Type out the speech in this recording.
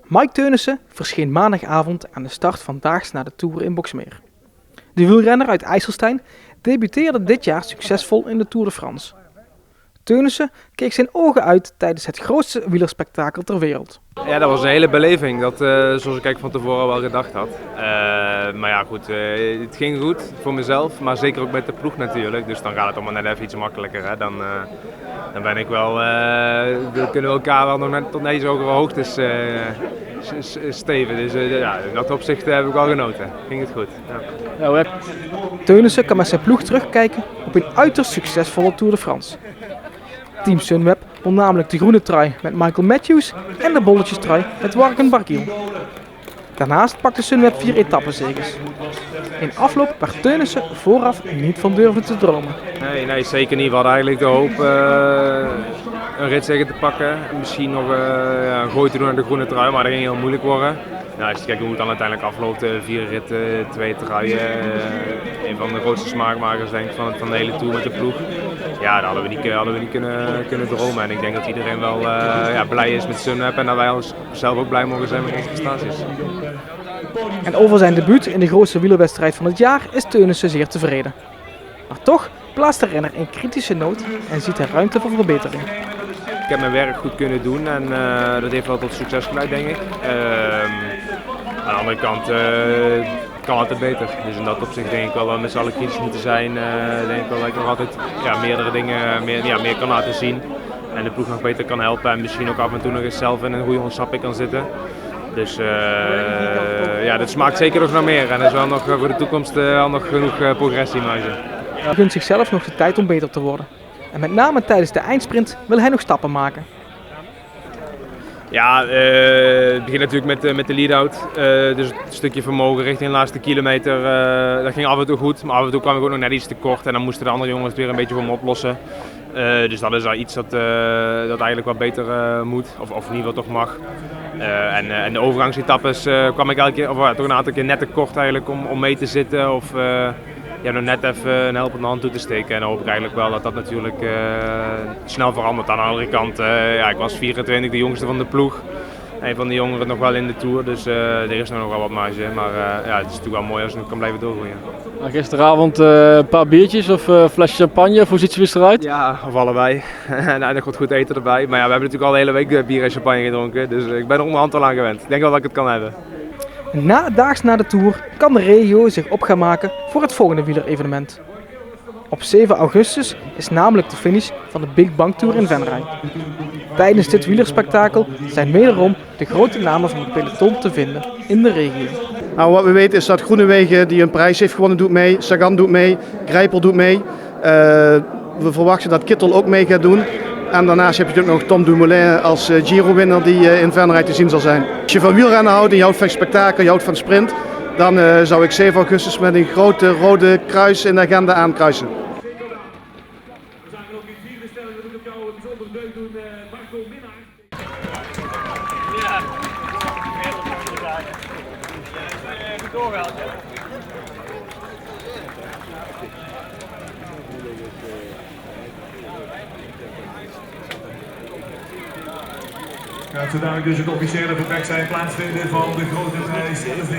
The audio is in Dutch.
Mike Teunissen verscheen maandagavond aan de start van Daags na de Tour in Boxmeer. De wielrenner uit IJsselstein debuteerde dit jaar succesvol in de Tour de France. Teunissen keek zijn ogen uit tijdens het grootste wielerspektakel ter wereld. Ja, dat was een hele beleving, dat, zoals ik eigenlijk van tevoren wel gedacht had. Maar ja goed, het ging goed voor mezelf, maar zeker ook met de ploeg natuurlijk. Dus dan gaat het allemaal net even iets makkelijker. Hè. Dan ben ik wel, we kunnen elkaar wel nog net tot deze hogere hoogtes steven. Dus ja, in dat opzicht heb ik wel genoten. Ging het goed. Ja. Teunissen kan met zijn ploeg terugkijken op een uiterst succesvolle Tour de France. Team Sunweb won namelijk de groene trui met Michael Matthews en de bolletjestrui met Warren Barguil. Daarnaast pakte Sunweb 4 etappezeges. In afloop waar Teunissen vooraf niet van durfde te dromen. Nee, zeker niet. We hadden eigenlijk de hoop een ritzege te pakken. En misschien nog een gooi te doen naar de groene trui, maar dat ging heel moeilijk worden. Nou, als je kijkt hoe het dan uiteindelijk afloopt, 4 ritten, 2 truien. Een van de grootste smaakmakers denk ik, van de hele Tour met de ploeg. Ja, dat hadden we niet kunnen dromen. En ik denk dat iedereen wel blij is met Sunweb en dat wij zelf ook blij mogen zijn met onze prestaties. En over zijn debuut in de grootste wielerwedstrijd van het jaar is Teunissen zeer tevreden. Maar toch plaatst de renner een kritische noot en ziet hij ruimte voor verbetering. Ik heb mijn werk goed kunnen doen en dat heeft wel tot succes geleid, denk ik. Aan de andere kant kan altijd beter. Dus in dat opzicht denk ik wel dat we met z'n allen kritisch moeten zijn. Denk ik wel dat ik nog altijd meerdere dingen meer kan laten zien. En de ploeg nog beter kan helpen en misschien ook af en toe nog eens zelf in een goede ontsnapping kan zitten. Dus dat smaakt zeker nog naar meer en er is wel nog voor de toekomst wel nog genoeg progressiemarge. Hij gunt zichzelf nog de tijd om beter te worden. En met name tijdens de eindsprint wil hij nog stappen maken. Ja, het begint natuurlijk met de lead-out. Dus het stukje vermogen richting de laatste kilometer, dat ging af en toe goed. Maar af en toe kwam ik ook nog net iets te kort en dan moesten de andere jongens het weer een beetje voor me oplossen. Dus dat is al iets dat eigenlijk wat beter moet, of in ieder geval toch mag. En de overgangsetappes kwam ik elke keer, toch een aantal keer net te kort eigenlijk om mee te zitten. Of nog net even een helpende hand toe te steken. En dan hoop ik eigenlijk wel dat dat natuurlijk snel verandert. Aan de andere kant, ik was 24, de jongste van de ploeg. Een van de jongeren nog wel in de Tour, dus er is nog wel wat marge. Maar het is natuurlijk wel mooi als je nog kan blijven doorgroeien. Nou, gisteravond een paar biertjes of een flesje champagne, hoe ziet het eruit? Ja, of allebei. En nog wat goed eten erbij. Maar ja, we hebben natuurlijk al de hele week bier en champagne gedronken. Dus ik ben er onderhand al aan gewend. Ik denk wel dat ik het kan hebben. Daags na de Tour kan de regio zich op gaan maken voor het volgende wielerevenement. Op 7 augustus is namelijk de finish van de Big Bang Tour in Venray. Tijdens dit wielerspektakel zijn wederom de grote namen van het peloton te vinden in de regio. Nou, wat we weten is dat Groenewegen, die een prijs heeft gewonnen, doet mee. Sagan doet mee, Grijpel doet mee. We verwachten dat Kittel ook mee gaat doen. En daarnaast heb je natuurlijk nog Tom Dumoulin als Giro-winnaar die in Venray te zien zal zijn. Als je van wielrennen houdt en je houdt van spektakel, je houdt van sprint, dan zou ik 7 augustus met een grote rode kruis in de agenda aankruisen. We zijn er ook in vierde stelling, dat moet ik jou een bijzonder deuk doen, Marco Minnaar. Ja, goed doorgehaald, ja. Gaat zo dadelijk dus het officiële vertrek zijn plaatsvinden van de grote prijs CSD.